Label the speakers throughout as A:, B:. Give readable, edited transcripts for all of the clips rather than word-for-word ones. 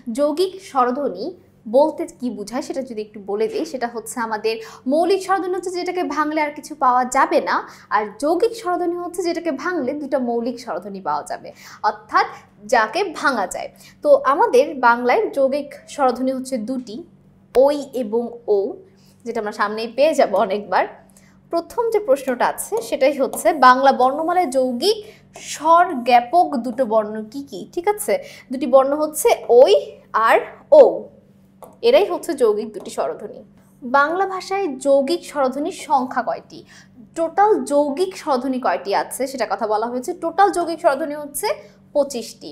A: যৌগিক স্বরধ্বনি বলতে কি বোঝায় সেটা যদি একটু বলে দিই, সেটা হচ্ছে আমাদের মৌলিক স্বরধ্বনি হচ্ছে যেটাকে ভাঙলে আর কিছু পাওয়া যাবে না, আর যৌগিক স্বরধ্বনি হচ্ছে যেটাকে ভাঙলে দুটো মৌলিক স্বরধ্বনি পাওয়া যাবে, অর্থাৎ যাকে ভাঙা যায়। তো আমাদের বাংলায় যৌগিক স্বরধ্বনি হচ্ছে দুটি, ওই এবং ও, যেটা আমরা সামনেই পেয়ে যাব অনেকবার। প্রথম যে প্রশ্নটা আছে সেটাই হচ্ছে বাংলা বর্ণমালায় যৌগিক স্বর জ্ঞাপক দুটো বর্ণ কি কি? ঠিক আছে, দুটি বর্ণ হচ্ছে ওই আর ও, এরাই হচ্ছে যৌগিক দুটি স্বরধ্বনি। বাংলা ভাষায় যৌগিক স্বরধ্বনির সংখ্যা কয়টি? টোটাল যৌগিক স্বরধ্বনি কয়টি আছে সেটা কথা বলা হয়েছে। টোটাল যৌগিক স্বরধ্বনি হচ্ছে 25টি।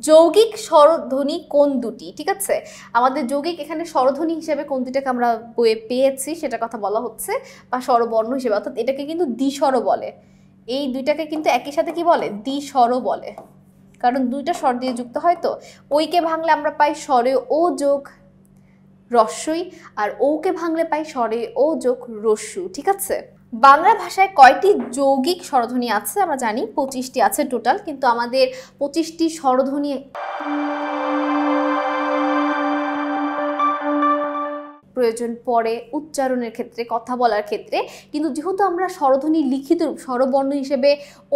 A: যৌগিক স্বরধ্বনি কোন দুটি? ঠিক আছে, আমাদের যৌগিক এখানে স্বরধ্বনি হিসেবে কোন দুটাকে আমরা বইয়ে পেয়েছি সেটা কথা বলা হচ্ছে, বা স্বরবর্ণ হিসেবে, অর্থাৎ এটাকে কিন্তু দ্বিস্বর বলে। এই দুইটাকে কিন্তু একই সাথে কি বলে? দ্বিস্বর বলে, কারণ দুইটা স্বর দিয়ে যুক্ত হয়। তো ওইকে ভাঙলে আমরা পাই স্বরে ও যোগ রস্বই, আর ওকে ভাঙলে পাই স্বরে ও যোগ রস্যু। ঠিক আছে, বাংলা ভাষায় কয়টি যৌগিক স্বরধ্বনি আছে? আমরা জানি 25টি আছে টোটাল, কিন্তু আমাদের 25টি স্বরধ্বনি প্রয়োজন পড়ে উচ্চারণের ক্ষেত্রে, কথা বলার ক্ষেত্রে। কিন্তু যেহেতু আমরা স্বরধ্বনি লিখিত রূপ স্বরবর্ণ হিসেবে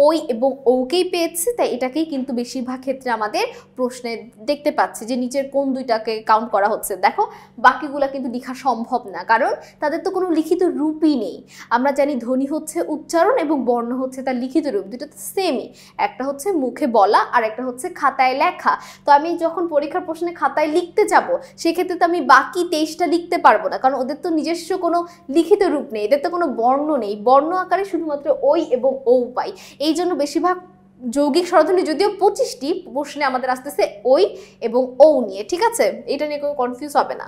A: ওই এবং ওকেই পেয়েছি, তাই এটাকেই কিন্তু বেশিরভাগ ক্ষেত্রে আমাদের প্রশ্নে দেখতে পাচ্ছি যে নিচের কোন দুইটাকে কাউন্ট করা হচ্ছে। দেখো, বাকিগুলা কিন্তু লেখা সম্ভব না, কারণ তাদের তো কোনো লিখিত রূপই নেই। আমরা জানি ধ্বনি হচ্ছে উচ্চারণ এবং বর্ণ হচ্ছে তার লিখিত রূপ, দুটো তো সেমই। একটা হচ্ছে মুখে বলা আর একটা হচ্ছে খাতায় লেখা। তো আমি যখন পরীক্ষার প্রশ্নে খাতায় লিখতে যাব, সেক্ষেত্রে তো আমি বাকি 23টা লিখতে পারবো না, কারণ ওদের তো নিজস্ব কোনো লিখিত রূপ নেই, এদের তো কোনো বর্ণ নেই। বর্ণ আকারে শুধুমাত্র ওই এবং ও পাই। এই জন্য বেশিরভাগ যৌগিক স্বরধ্বনি, যদিও 25টি, প্রশ্নে আমাদের আসতেছে ওই এবং ও নিয়ে। ঠিক আছে, এটা নিয়ে কোনো কনফিউজ হবে না।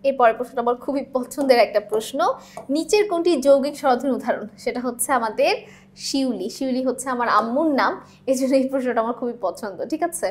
A: এই পরের প্রশ্নটা আমার খুবই পছন্দের একটা প্রশ্ন। নিচের কোনটি যৌগিক স্বরধ্বনির উদাহরণ? সেটা হচ্ছে আমাদের শিউলি। শিউলি হচ্ছে আমার আম্মুর নাম, এই জন্য এই প্রশ্নটা আমার খুবই পছন্দ। ঠিক আছে।